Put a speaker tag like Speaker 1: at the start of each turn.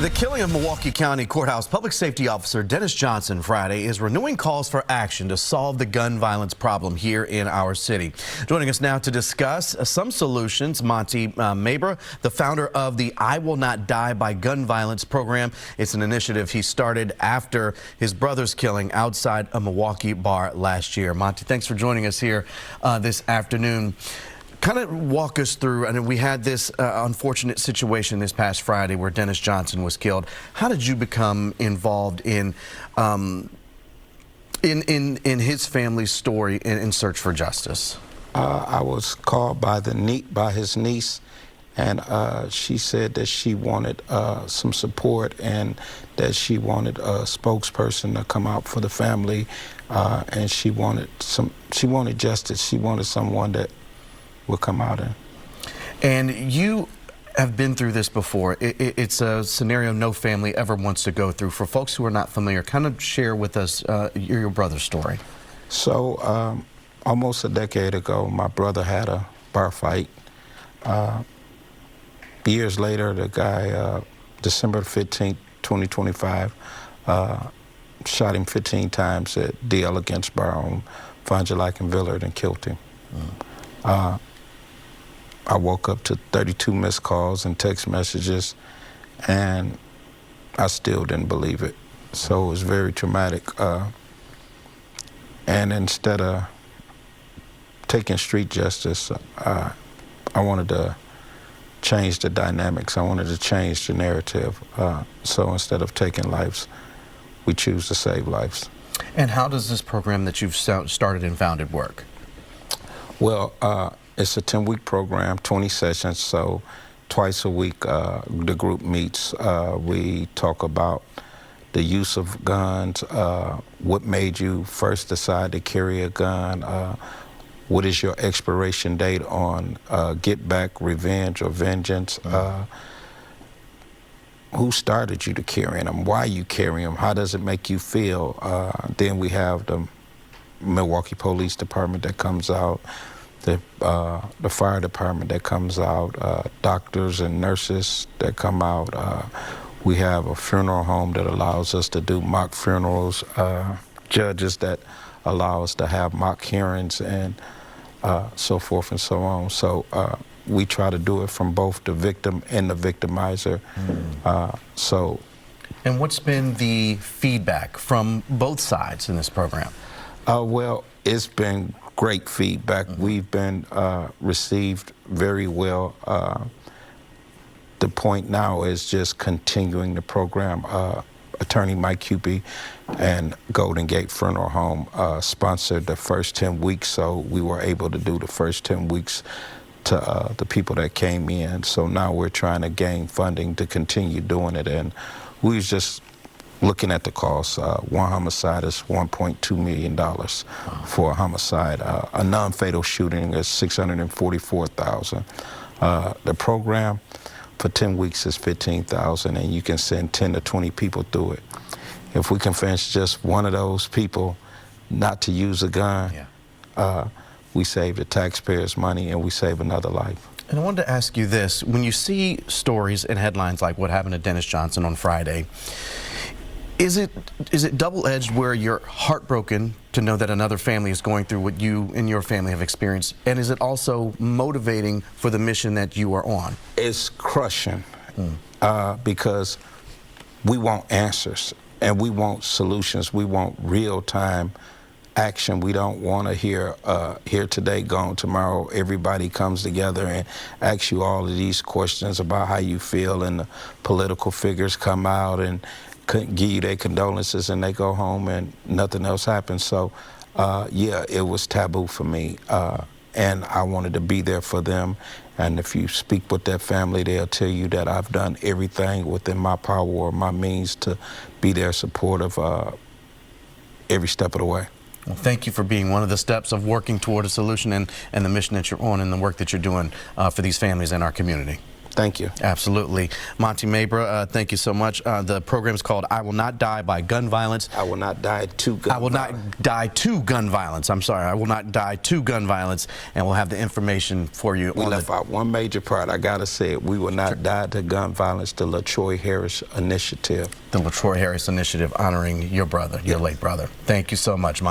Speaker 1: The killing of Milwaukee County Courthouse Public Safety Officer Dennis Johnson Friday is renewing calls for action to solve the gun violence problem here in our city. Joining us now to discuss some solutions, Monty Mabra, the founder of the I Will Not Die by Gun Violence program. It's an initiative he started after his brother's killing outside a Milwaukee bar last year. Monty, thanks for joining us here this afternoon. Kind of walk us through, and we had this unfortunate situation this past Friday where Dennis Johnson was killed. How did you become involved in his family's story in search for justice?
Speaker 2: I was called by his niece, and she said that she wanted some support and that she wanted a spokesperson to come out for the family, and she wanted justice. She wanted someone that will come out
Speaker 1: and you have been through this before. It's a scenario no family ever wants to go through. For folks who are not familiar, kind of share with us your brother's story.
Speaker 2: So almost a decade ago, my brother had a bar fight. Years later, the guy, December 15th, 2025, shot him 15 times at DL against Bar on Von Gelack and Villard and killed him. I woke up to 32 missed calls and text messages, and I still didn't believe it. So it was very traumatic. And instead of taking street justice, I wanted to change the dynamics. I wanted to change the narrative. So instead of taking lives, we choose to save lives.
Speaker 1: And how does this program that you've started and founded work?
Speaker 2: Well, it's a 10-week program, 20 sessions, so twice a week the group meets. We talk about the use of guns, what made you first decide to carry a gun, what is your expiration date on get back, revenge, or vengeance, who started you to carry them, why you carry them, how does it make you feel. Then we have the Milwaukee Police Department that comes out, the fire department that comes out, doctors and nurses that come out. We have a funeral home that allows us to do mock funerals, judges that allow us to have mock hearings, and so forth and so on. So we try to do it from both the victim and the victimizer.
Speaker 1: And what's been the feedback from both sides in this program?
Speaker 2: Well, it's been great feedback. We've been received very well. The point now is just continuing the program. Attorney Mike Cupie and Golden Gate Funeral Home sponsored the first 10 weeks, so we were able to do the first 10 weeks to the people that came in. So now we're trying to gain funding to continue doing it, and we was just looking at the cost. One homicide is $1.2 million for a homicide. A non-fatal shooting is $644,000. The program for 10 weeks is $15,000, and you can send 10 to 20 people through it. If we can convince just one of those people not to use a gun, we save the taxpayers money and we save another life.
Speaker 1: And I wanted to ask you this. When you see stories and headlines like what happened to Dennis Johnson on Friday, is it double-edged where you're heartbroken to know that another family is going through what you and your family have experienced? And is it also motivating for the mission that you are on?
Speaker 2: It's crushing because we want answers and we want solutions. We want real-time action. We don't want to hear here today, gone tomorrow. Everybody comes together and asks you all of these questions about how you feel, and the political figures come out and give you their condolences and they go home and nothing else happens. So yeah, it was taboo for me, and I wanted to be there for them. And if you speak with that family, they'll tell you that I've done everything within my power or my means to be there supportive every step of the way.
Speaker 1: Well, thank you for being one of the steps of working toward a solution and the mission that you're on and the work that you're doing for these families in our community.
Speaker 2: Thank you.
Speaker 1: Absolutely. Monty Mabra, thank you so much. The program is called I Will Not Die by Gun Violence.
Speaker 2: I will not die to gun
Speaker 1: I will
Speaker 2: violence.
Speaker 1: not die to gun violence. I'm sorry. I will not die to gun violence. And we'll have the information for you.
Speaker 2: We left out one major part. I got to say it. We will not die to gun violence, the LaTroy Harris Initiative.
Speaker 1: The LaTroy Harris Initiative honoring your brother, your late brother. Thank you so much, Monty.